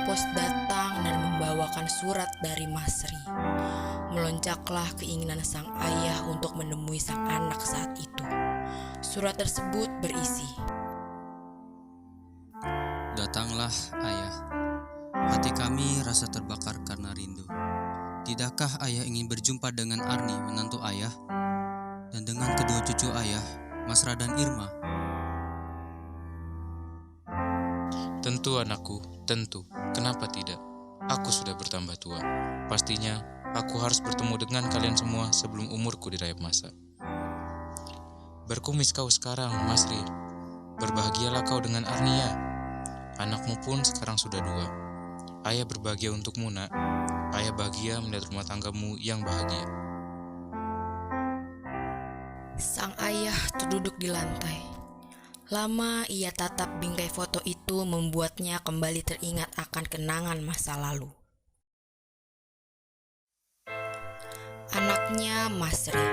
pos datang dan membawakan surat dari Masri. Melonjaklah keinginan sang ayah untuk menemui sang anak saat itu. Surat tersebut berisi, "Datanglah, ayah. Hati kami rasa terbakar karena rindu. Tidakkah ayah ingin berjumpa dengan Arni, menantu ayah, dan dengan kedua cucu ayah, Masra dan Irma?" Tentu anakku, tentu. Kenapa tidak? Aku sudah bertambah tua. Pastinya, aku harus bertemu dengan kalian semua sebelum umurku dirayap masa. Berkumis kau sekarang, Masri. Berbahagialah kau dengan Arnia. Anakmu pun sekarang sudah 2. Ayah berbahagia untukmu, nak. Ayah bahagia melihat rumah tanggamu yang bahagia. sang ayah terduduk di lantai. Lama ia tatap bingkai foto itu membuatnya kembali teringat akan kenangan masa lalu. Anaknya Masri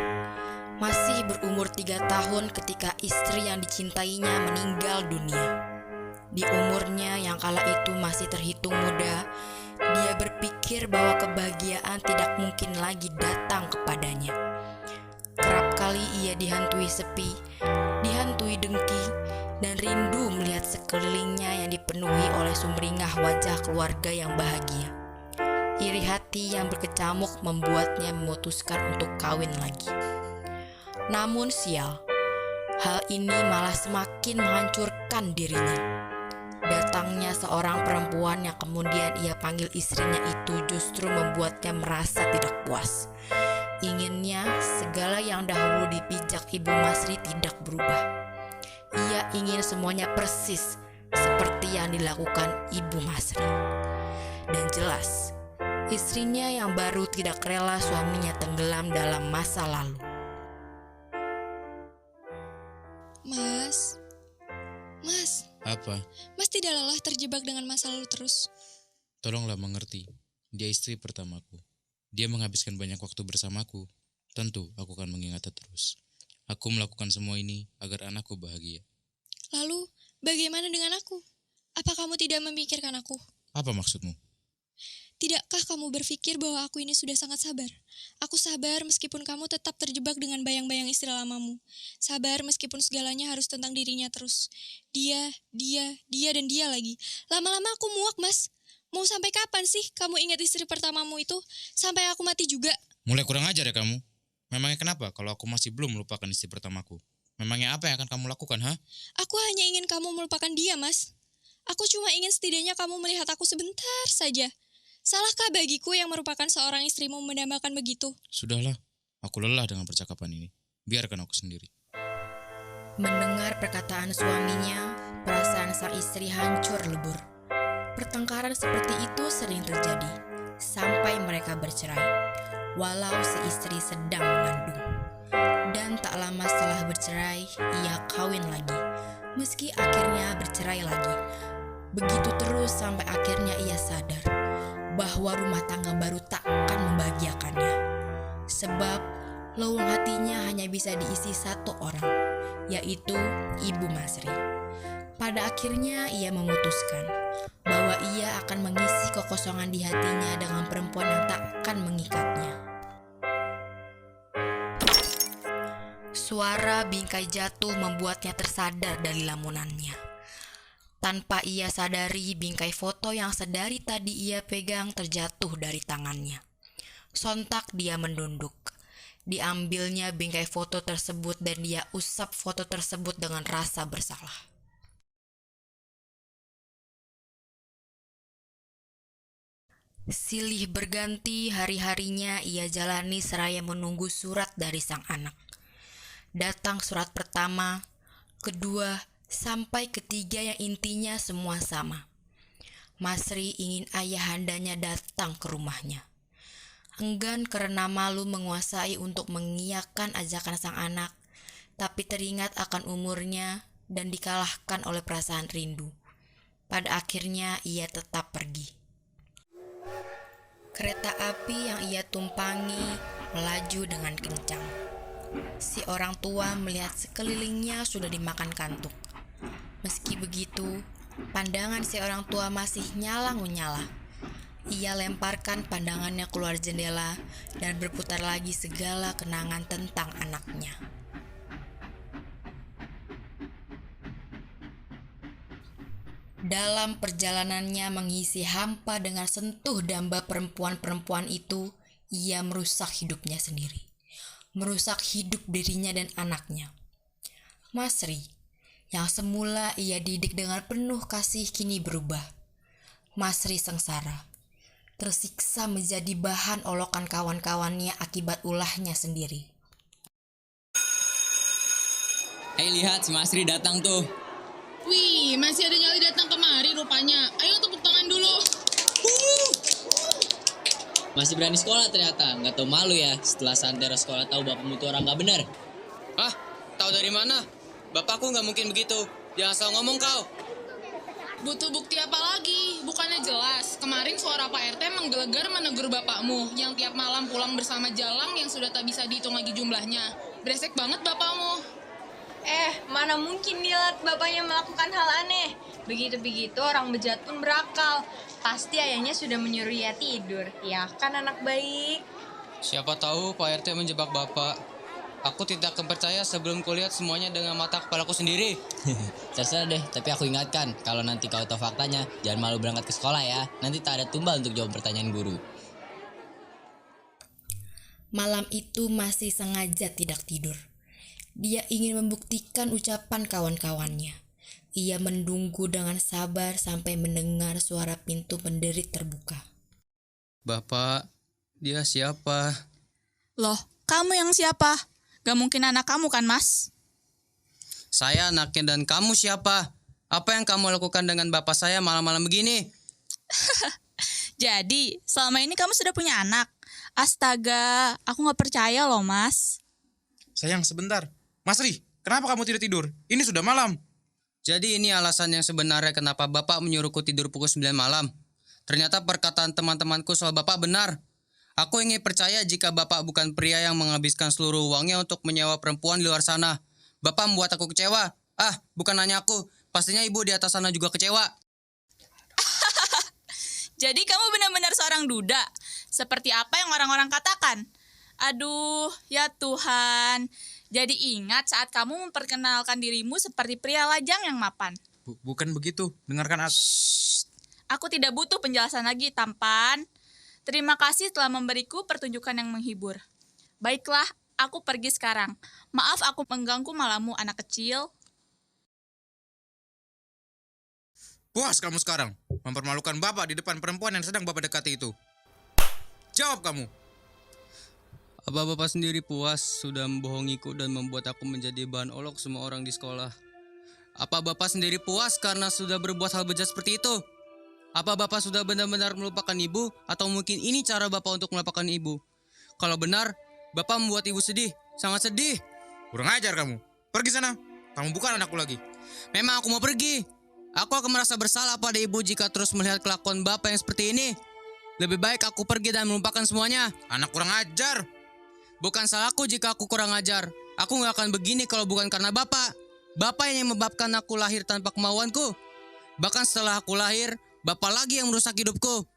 masih berumur 3 tahun ketika istri yang dicintainya meninggal dunia. Di umurnya yang kala itu masih terhitung muda, dia berpikir bahwa kebahagiaan tidak mungkin lagi datang kepadanya. Kerap kali ia dihantui sepi, dihantui dengki, dan rindu melihat sekelilingnya yang dipenuhi oleh sumringah wajah keluarga yang bahagia. Iri hati yang berkecamuk membuatnya memutuskan untuk kawin lagi. Namun sial, hal ini malah semakin menghancurkan dirinya. Datangnya seorang perempuan yang kemudian ia panggil istrinya itu justru membuatnya merasa tidak puas. Inginnya segala yang dahulu dipijak Ibu Masri tidak berubah. Ia ingin semuanya persis seperti yang dilakukan Ibu Masri. Dan jelas, istrinya yang baru tidak rela suaminya tenggelam dalam masa lalu. Mas, Apa? Mas tidak lelah terjebak dengan masa lalu terus? Tolonglah mengerti. Dia istri pertamaku. Dia menghabiskan banyak waktu bersamaku. Tentu aku akan mengingatnya terus. Aku melakukan semua ini agar anakku bahagia. Lalu, bagaimana dengan aku? Apa kamu tidak memikirkan aku? Apa maksudmu? Tidakkah kamu berpikir bahwa aku ini sudah sangat sabar? Aku sabar meskipun kamu tetap terjebak dengan bayang-bayang istri lamamu. Sabar meskipun segalanya harus tentang dirinya terus. Dia, dan dia lagi. Lama-lama aku muak, Mas. Mau sampai kapan sih kamu ingat istri pertamamu itu? Sampai aku mati juga? Mulai kurang ajar ya kamu. Memangnya kenapa kalau aku masih belum melupakan istri pertamaku? Memangnya apa yang akan kamu lakukan, ha? Aku hanya ingin kamu melupakan dia, Mas. Aku cuma ingin setidaknya kamu melihat aku sebentar saja. Salahkah bagiku yang merupakan seorang istrimu mendambakan begitu? Sudahlah, aku lelah dengan percakapan ini. Biarkan aku sendiri. Mendengar perkataan suaminya, perasaan sang istri hancur lebur. Pertengkaran seperti itu sering terjadi, sampai mereka bercerai, walau si istri sedang mengandung. Dan tak lama setelah bercerai, ia kawin lagi, meski akhirnya bercerai lagi. Begitu terus sampai akhirnya ia sadar bahwa rumah tangga baru tak akan membahagiakannya. Sebab lowong hatinya hanya bisa diisi satu orang, yaitu Ibu Masri. Pada akhirnya ia memutuskan bahwa ia akan mengisi kekosongan di hatinya dengan perempuan yang tak akan mengikatnya. Suara bingkai jatuh membuatnya tersadar dari lamunannya. Tanpa ia sadari, bingkai foto yang sedari tadi ia pegang terjatuh dari tangannya. Sontak dia mendunduk. Diambilnya bingkai foto tersebut dan dia usap foto tersebut dengan rasa bersalah. Silih berganti hari-harinya ia jalani seraya menunggu surat dari sang anak. Datang surat pertama, kedua, sampai ketiga yang intinya semua sama. Masri ingin ayahandanya datang ke rumahnya. Enggan karena malu menguasai untuk mengiyakan ajakan sang anak, tapi teringat akan umurnya dan dikalahkan oleh perasaan rindu. Pada akhirnya ia tetap pergi. Kereta api yang ia tumpangi melaju dengan kencang. Si orang tua melihat sekelilingnya sudah dimakan kantuk. Meski begitu, Pandangan si orang tua masih nyala-nyala. Ia lemparkan pandangannya keluar jendela dan berputar lagi segala kenangan tentang anaknya. Dalam perjalanannya mengisi hampa dengan sentuh damba perempuan-perempuan itu, ia merusak hidupnya sendiri. Merusak hidup dirinya dan anaknya. Masri, yang semula ia didik dengan penuh kasih kini berubah. Masri sengsara, tersiksa menjadi bahan olokan kawan-kawannya akibat ulahnya sendiri. Hei lihat, si Masri datang tuh. Wih, masih ada nyali datang kemari rupanya. Ayo tepuk tangan dulu. Masih berani sekolah ternyata. Nggak tahu malu ya setelah santera sekolah tahu bapakmu itu orang nggak benar. Ah, tahu dari mana? Bapakku nggak mungkin begitu. Jangan asal ngomong kau. Butuh bukti apa lagi? Bukannya jelas. Kemarin suara Pak RT menggelegar menegur bapakmu yang tiap malam pulang bersama jalang yang sudah tak bisa dihitung lagi jumlahnya. Beresek banget bapakmu. Mana mungkin dia bapaknya melakukan hal aneh. Begitu-begitu orang bejat pun berakal. Pasti ayahnya sudah menyuruh ia tidur. Ya kan anak baik? Siapa tahu Pak RT menjebak bapak. Aku tidak akan percaya sebelum kulihat semuanya dengan mata kepalaku sendiri. Terserah deh, tapi aku ingatkan kalau nanti kau tahu faktanya, jangan malu berangkat ke sekolah ya. Nanti tak ada tumbal untuk jawab pertanyaan guru. Malam itu masih sengaja tidak tidur. Dia ingin membuktikan ucapan kawan-kawannya. Ia menunggu dengan sabar sampai mendengar suara pintu menderit terbuka. Bapak, dia siapa? Loh, kamu yang siapa? Gak mungkin anak kamu kan, Mas? Saya anaknya dan kamu siapa? Apa yang kamu lakukan dengan bapak saya malam-malam begini? Jadi, selama ini kamu sudah punya anak? Astaga, aku gak percaya loh, Mas. Sayang, sebentar. Masri, kenapa kamu tidak tidur? Ini sudah malam. Jadi ini alasan yang sebenarnya kenapa bapak menyuruhku tidur pukul 9 malam. Ternyata perkataan teman-temanku soal bapak benar. Aku ingin percaya jika bapak bukan pria yang menghabiskan seluruh uangnya untuk menyewa perempuan di luar sana. Bapak membuat aku kecewa. Bukan hanya aku. Pastinya ibu di atas sana juga kecewa. Jadi kamu benar-benar seorang duda? Seperti apa yang orang-orang katakan? Aduh, ya Tuhan. Jadi ingat saat kamu memperkenalkan dirimu seperti pria lajang yang mapan. Bukan begitu. Dengarkan aku. Aku tidak butuh penjelasan lagi, tampan. Terima kasih telah memberiku pertunjukan yang menghibur. Baiklah, aku pergi sekarang. Maaf aku mengganggu malammu, anak kecil. Puas kamu sekarang. Mempermalukan bapak di depan perempuan yang sedang bapak dekati itu. Jawab kamu. Apa bapak sendiri puas sudah membohongiku dan membuat aku menjadi bahan olok semua orang di sekolah? Apa bapak sendiri puas karena sudah berbuat hal bejat seperti itu? Apa bapak sudah benar-benar melupakan ibu? Atau mungkin ini cara bapak untuk melupakan ibu? Kalau benar, bapak membuat ibu sedih, sangat sedih. Kurang ajar kamu. Pergi sana. Kamu bukan anakku lagi. Memang aku mau pergi. Aku akan merasa bersalah pada ibu jika terus melihat kelakuan bapak yang seperti ini. Lebih baik aku pergi dan melupakan semuanya. Anak kurang ajar. Bukan salahku jika aku kurang ajar. Aku gak akan begini kalau bukan karena bapak. Bapak yang menyebabkan aku lahir tanpa kemauanku. Bahkan setelah aku lahir, bapak lagi yang merusak hidupku.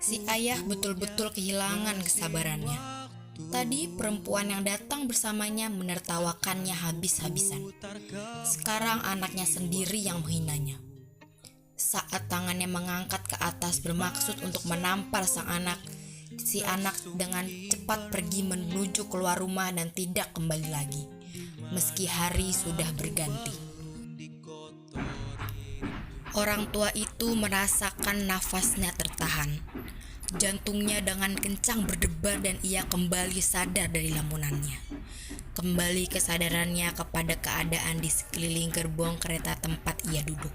Si ayah betul-betul kehilangan kesabarannya. Tadi perempuan yang datang bersamanya menertawakannya habis-habisan. Sekarang anaknya sendiri yang menghinanya. Saat tangannya mengangkat ke atas bermaksud untuk menampar sang anak, si anak dengan cepat pergi menuju keluar rumah dan tidak kembali lagi, meski hari sudah berganti. Orang tua itu merasakan nafasnya tertahan. Jantungnya dengan kencang berdebar dan ia kembali sadar dari lamunannya. Kembali kesadarannya kepada keadaan di sekeliling gerbong kereta tempat ia duduk.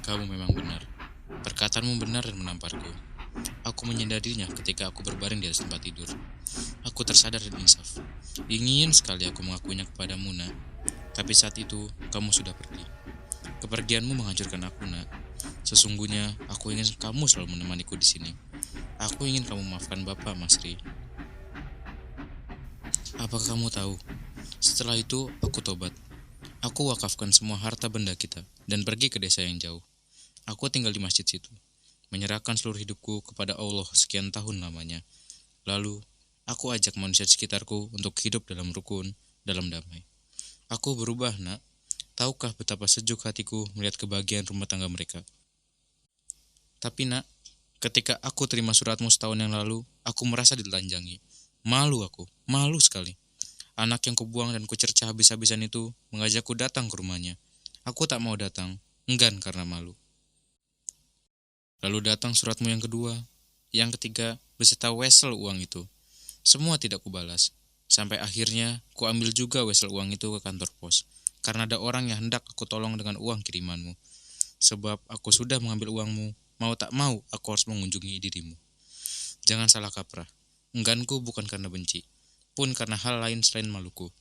Kamu memang benar. Perkataanmu benar dan menamparku. Aku menyadarinya ketika aku berbaring di atas tempat tidur. Aku tersadar dan insaf. Ingin sekali aku mengakuinya kepada Muna. Tapi saat itu, kamu sudah pergi. Kepergianmu menghancurkan aku, nak. Sesungguhnya, aku ingin kamu selalu menemaniku di sini. Aku ingin kamu maafkan Bapak, Masri. Apakah kamu tahu? Setelah itu, aku tobat. Aku wakafkan semua harta benda kita dan pergi ke desa yang jauh. Aku tinggal di masjid situ, menyerahkan seluruh hidupku kepada Allah sekian tahun lamanya. Lalu, aku ajak manusia di sekitarku untuk hidup dalam rukun, dalam damai. Aku berubah, nak. Tahukah betapa sejuk hatiku melihat kebahagiaan rumah tangga mereka? Tapi, nak, ketika aku terima suratmu setahun yang lalu, aku merasa ditelanjangi. Malu aku, malu sekali. Anak yang kubuang dan kucercah habis-habisan itu mengajakku datang ke rumahnya. Aku tak mau datang, enggan karena malu. Lalu datang suratmu yang kedua, yang ketiga beserta wesel uang itu. Semua tidak kubalas. Sampai akhirnya kuambil juga wesel uang itu ke kantor pos. Karena ada orang yang hendak aku tolong dengan uang kirimanmu. Sebab aku sudah mengambil uangmu, mau tak mau aku harus mengunjungi dirimu. Jangan salah kaprah. Engganku bukan karena benci, pun karena hal lain selain maluku.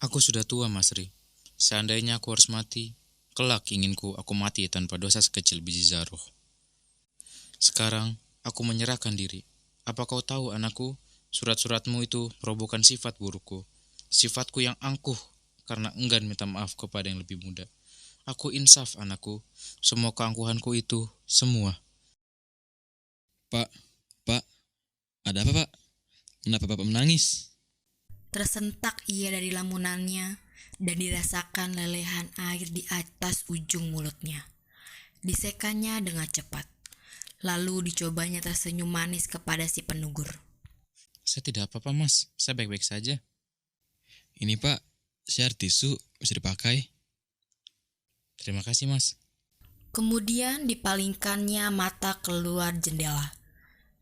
Aku sudah tua, Mas Ri. Seandainya aku harus mati, kelak inginku aku mati tanpa dosa sekecil biji zaroh. Sekarang, aku menyerahkan diri. Apa kau tahu, anakku, surat-suratmu itu merobohkan sifat burukku. Sifatku yang angkuh, karena enggan minta maaf kepada yang lebih muda. Aku insaf, anakku. Semua keangkuhanku itu, semua. Pak, ada apa, Pak? Kenapa Bapak menangis? Tersentak ia dari lamunannya dan dirasakan lelehan air di atas ujung mulutnya. Disekannya dengan cepat. Lalu dicobanya tersenyum manis kepada si penugur. Saya tidak apa-apa, Mas. Saya baik-baik saja. Ini Pak, share tisu bisa dipakai. Terima kasih, Mas. Kemudian dipalingkannya mata keluar jendela.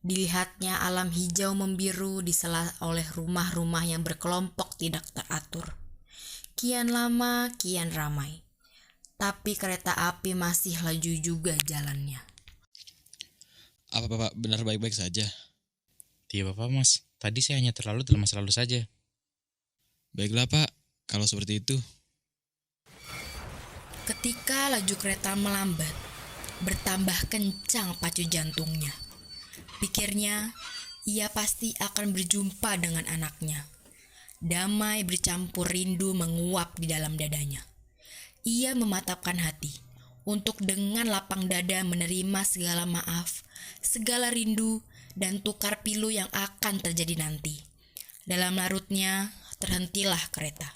Dilihatnya alam hijau membiru disela oleh rumah-rumah yang berkelompok tidak teratur. Kian lama, kian ramai. Tapi kereta api masih laju juga jalannya. Apa Bapak benar baik-baik saja? Tidak apa-apa, Mas. Tadi saya hanya terlalu dalam masa lalu saja. Baiklah Pak, kalau seperti itu. Ketika laju kereta melambat, bertambah kencang pacu jantungnya. Pikirnya, ia pasti akan berjumpa dengan anaknya. Damai bercampur rindu menguap di dalam dadanya. Ia mematapkan hati untuk dengan lapang dada menerima segala maaf, segala rindu, dan tukar pilu yang akan terjadi nanti. Dalam larutnya, terhentilah kereta.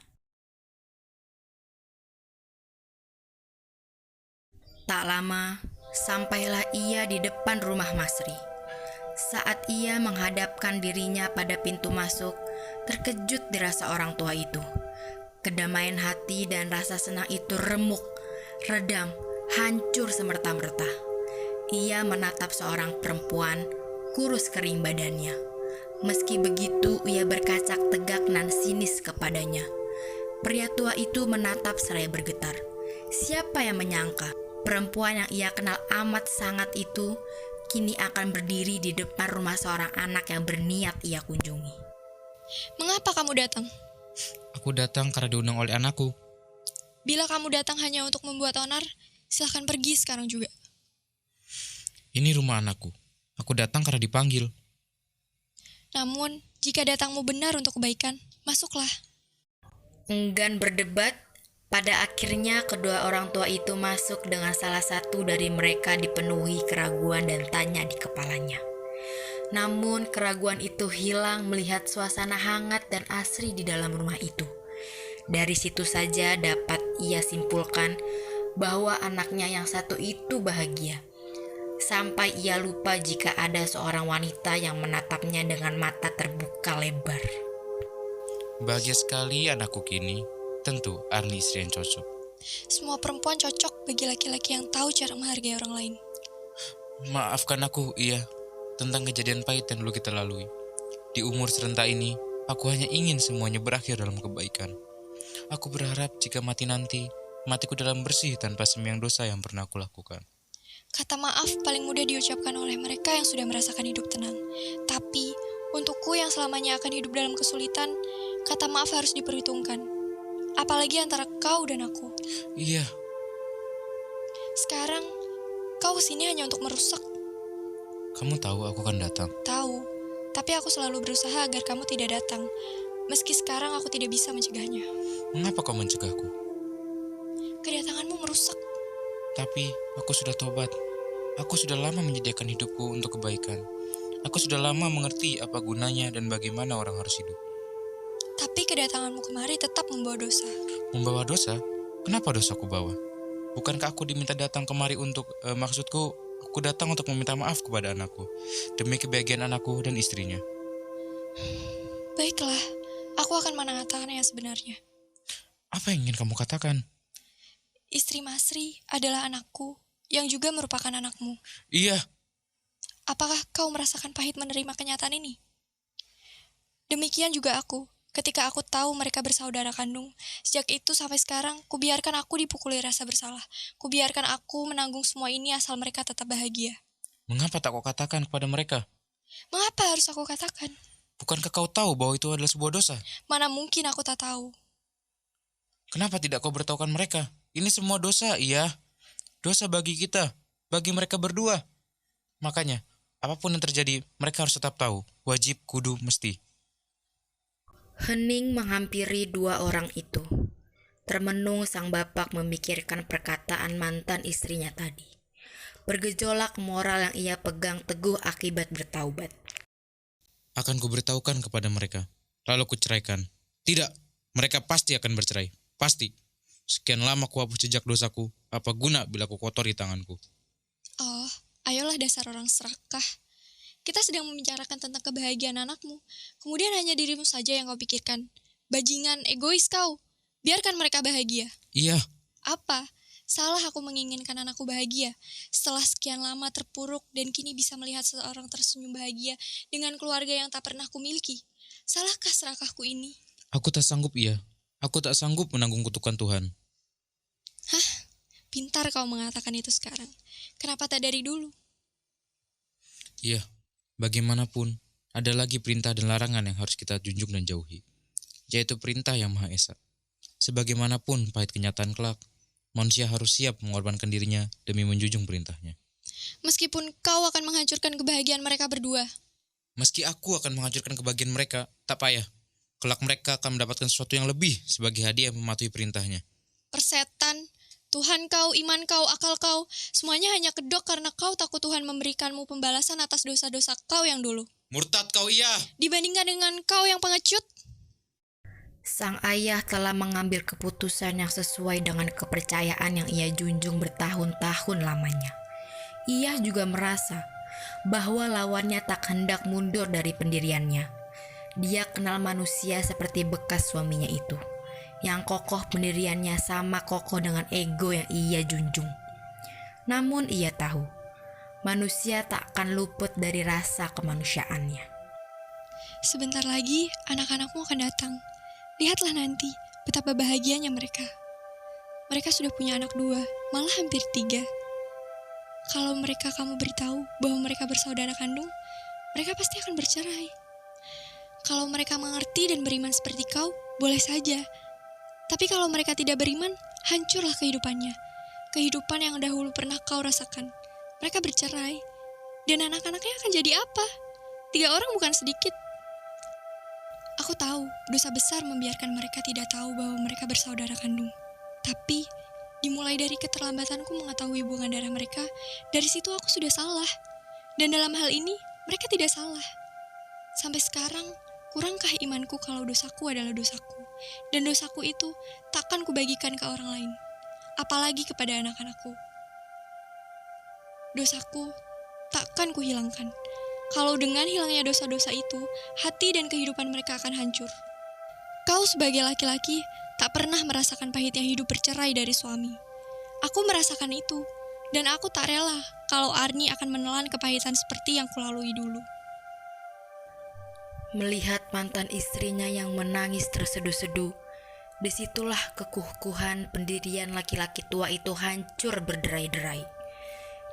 Tak lama, sampailah ia di depan rumah Masri. Saat ia menghadapkan dirinya pada pintu masuk, terkejut dirasa orang tua itu. Kedamaian hati dan rasa senang itu remuk, redam, hancur semerta-merta. Ia menatap seorang perempuan, kurus kering badannya. Meski begitu, ia berkacak tegak nan sinis kepadanya. Pria tua itu menatap seraya bergetar. Siapa yang menyangka perempuan yang ia kenal amat sangat itu kini akan berdiri di depan rumah seorang anak yang berniat ia kunjungi. Mengapa kamu datang? Aku datang karena diundang oleh anakku. Bila kamu datang hanya untuk membuat onar, silahkan pergi sekarang juga. Ini rumah anakku. Aku datang karena dipanggil. Namun, jika datangmu benar untuk kebaikan, masuklah. Enggan berdebat, pada akhirnya kedua orang tua itu masuk dengan salah satu dari mereka dipenuhi keraguan dan tanya di kepalanya. Namun keraguan itu hilang melihat suasana hangat dan asri di dalam rumah itu. Dari situ saja dapat ia simpulkan bahwa anaknya yang satu itu bahagia. Sampai ia lupa jika ada seorang wanita yang menatapnya dengan mata terbuka lebar. Bahagia sekali anakku kini. Tentu Arni istri yang cocok. Semua perempuan cocok bagi laki-laki yang tahu cara menghargai orang lain. Maafkan aku, iya, tentang kejadian pahit yang dulu kita lalui. Di umur serentak ini, aku hanya ingin semuanya berakhir dalam kebaikan. Aku berharap jika mati nanti, matiku dalam bersih tanpa sembiang dosa yang pernah aku lakukan. Kata maaf paling mudah diucapkan oleh mereka yang sudah merasakan hidup tenang. Tapi, untukku yang selamanya akan hidup dalam kesulitan, kata maaf harus diperhitungkan. Apalagi antara kau dan aku. Iya. Sekarang, kau kesini hanya untuk merusak. Kamu tahu aku akan datang. Tahu, tapi aku selalu berusaha agar kamu tidak datang. Meski sekarang aku tidak bisa mencegahnya. Mengapa kau mencegahku? Kedatanganmu merusak. Tapi aku sudah tobat. Aku sudah lama menyediakan hidupku untuk kebaikan. Aku sudah lama mengerti apa gunanya dan bagaimana orang harus hidup. Tapi kedatanganmu kemari tetap membawa dosa. Membawa dosa? Kenapa dosaku bawa? Bukankah aku diminta datang kemari untuk, maksudku, aku datang untuk meminta maaf kepada anakku, demi kebahagiaan anakku dan istrinya. Baiklah, aku akan mengatakan yang sebenarnya. Apa yang ingin kamu katakan? Istri Masri adalah anakku, yang juga merupakan anakmu. Iya, Apakah kau merasakan pahit menerima kenyataan ini? Demikian juga aku. Ketika aku tahu mereka bersaudara kandung, sejak itu sampai sekarang, kubiarkan aku dipukuli rasa bersalah. Kubiarkan aku menanggung semua ini asal mereka tetap bahagia. mengapa tak kau katakan kepada mereka? Mengapa harus aku katakan? Bukankah kau tahu bahwa itu adalah sebuah dosa? Mana mungkin aku tak tahu. Kenapa tidak kau beritahukan mereka? Ini semua dosa, iya. Dosa bagi kita, bagi mereka berdua. Makanya, apapun yang terjadi, mereka harus tetap tahu. Wajib, kudu, mesti. Hening menghampiri dua orang itu. Termenung sang bapak memikirkan perkataan mantan istrinya tadi. Bergejolak moral yang ia pegang teguh akibat bertaubat. Akan kuberitahukan kepada mereka, lalu kuceraikan. Tidak, mereka pasti akan bercerai. Pasti. Sekian lama kuhapus jejak dosaku, apa guna bila kukotori tanganku? Oh, ayolah dasar orang serakah. Kita sedang membicarakan tentang kebahagiaan anakmu. Kemudian hanya dirimu saja yang kau pikirkan. Bajingan, egois kau. Biarkan mereka bahagia. Iya, Apa? Salah aku menginginkan anakku bahagia. Setelah sekian lama terpuruk dan kini bisa melihat seseorang tersenyum bahagia dengan keluarga yang tak pernah kumiliki. Salahkah serakahku ini? aku tak sanggup iya. Aku tak sanggup menanggung kutukan Tuhan. Pintar kau mengatakan itu sekarang. Kenapa tak dari dulu? Iya, bagaimanapun, ada lagi perintah dan larangan yang harus kita junjung dan jauhi, yaitu perintah yang Maha Esa. Sebagaimanapun pahit kenyataan kelak, manusia harus siap mengorbankan dirinya demi menjunjung perintahnya. Meskipun kau akan menghancurkan kebahagiaan mereka berdua. Meski aku akan menghancurkan kebahagiaan mereka, tak payah. Kelak mereka akan mendapatkan sesuatu yang lebih sebagai hadiah mematuhi perintahnya. Persetan, Tuhan kau, iman kau, akal kau, semuanya hanya kedok karena kau takut Tuhan memberikanmu pembalasan atas dosa-dosa kau yang dulu. Murtad kau iya! Dibandingkan dengan kau yang pengecut. Sang ayah telah mengambil keputusan yang sesuai dengan kepercayaan yang ia junjung bertahun-tahun lamanya. Ia juga merasa bahwa lawannya tak hendak mundur dari pendiriannya. Dia kenal manusia seperti bekas suaminya itu, yang kokoh pendiriannya sama kokoh dengan ego yang ia junjung. Namun ia tahu, manusia tak akan luput dari rasa kemanusiaannya. Sebentar lagi anak-anakmu akan datang. Lihatlah nanti betapa bahagianya mereka. Mereka sudah punya anak 2, malah hampir 3. Kalau mereka kamu beritahu bahwa mereka bersaudara kandung, mereka pasti akan bercerai. Kalau mereka mengerti dan beriman seperti kau, boleh saja. Tapi kalau mereka tidak beriman, hancurlah kehidupannya. Kehidupan yang dahulu pernah kau rasakan. Mereka bercerai. Dan anak-anaknya akan jadi apa? 3 orang bukan sedikit. Aku tahu, dosa besar membiarkan mereka tidak tahu bahwa mereka bersaudara kandung. Tapi, dimulai dari keterlambatanku mengetahui hubungan darah mereka, dari situ aku sudah salah. Dan dalam hal ini, mereka tidak salah. Sampai sekarang, kurangkah imanku kalau dosaku adalah dosaku? Dan dosaku itu takkan kubagikan ke orang lain, apalagi kepada anak-anakku. Dosaku takkan kuhilangkan. Kalau dengan hilangnya dosa-dosa itu, hati dan kehidupan mereka akan hancur. Kau sebagai laki-laki tak pernah merasakan pahitnya hidup bercerai dari suami. Aku merasakan itu, dan aku tak rela kalau Arni akan menelan kepahitan seperti yang kulalui dulu. Melihat mantan istrinya yang menangis terseduh-seduh, disitulah kekukuhan pendirian laki-laki tua itu hancur berderai-derai.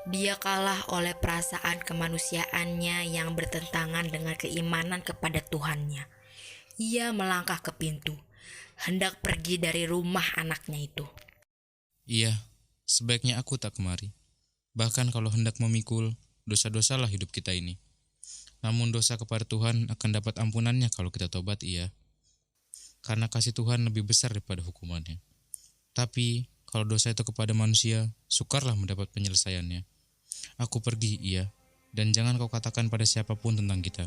Dia kalah oleh perasaan kemanusiaannya yang bertentangan dengan keimanan kepada Tuhannya. Ia melangkah ke pintu, hendak pergi dari rumah anaknya itu. Iya, sebaiknya aku tak kemari. Bahkan kalau hendak memikul, dosa-dosalah hidup kita ini. Namun dosa kepada Tuhan akan dapat ampunannya kalau kita tobat, iya. karena kasih Tuhan lebih besar daripada hukumannya. Tapi, kalau dosa itu kepada manusia, sukarlah mendapat penyelesaiannya. Aku pergi, iya, dan jangan kau katakan pada siapapun tentang kita,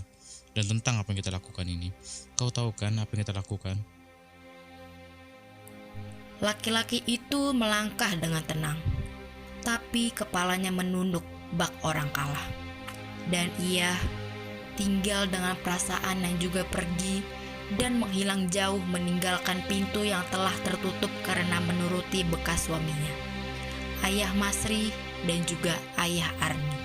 dan tentang apa yang kita lakukan ini. Kau tahu kan apa yang kita lakukan? Laki-laki itu melangkah dengan tenang, tapi kepalanya menunduk bak orang kalah. Dan ia tinggal dengan perasaan yang juga pergi dan menghilang jauh meninggalkan pintu yang telah tertutup karena menuruti bekas suaminya, ayah Masri dan juga ayah Arni.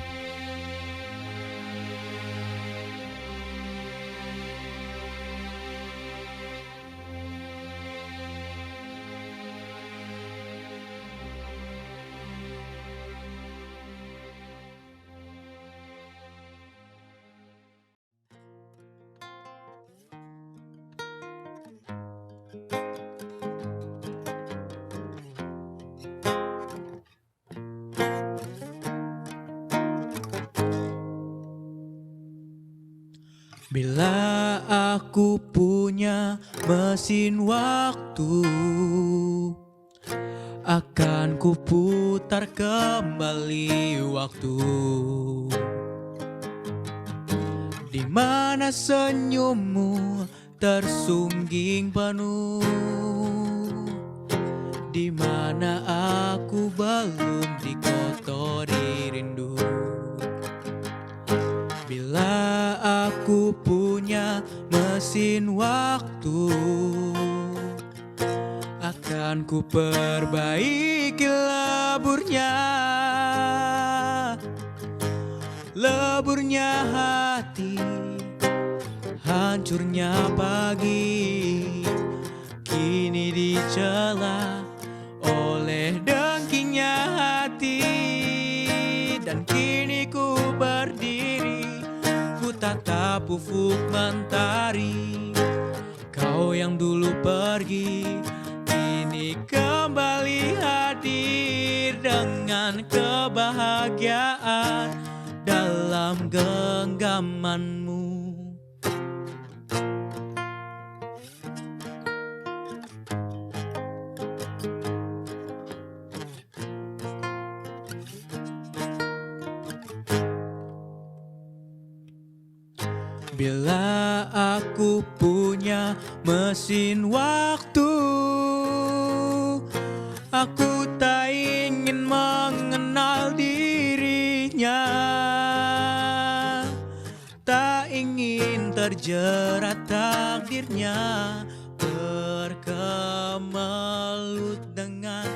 Bila aku punya mesin waktu, akan ku putar kembali waktu di mana senyummu tersungging penuh, di mana aku belum dikotori rindu. Bila aku punya mesin waktu, akan ku perbaiki leburnya hati, hancurnya pagi, kini dicela oleh dengkinya hati. Dan kini ku berdiri, ku tatap ufuk mentari. Kau yang dulu pergi, kini kembali hadir dengan kebahagiaan dalam genggamanmu. Bila aku punya mesin waktu, aku tak ingin mengenal dirinya, tak ingin terjerat takdirnya, berkemelut dengan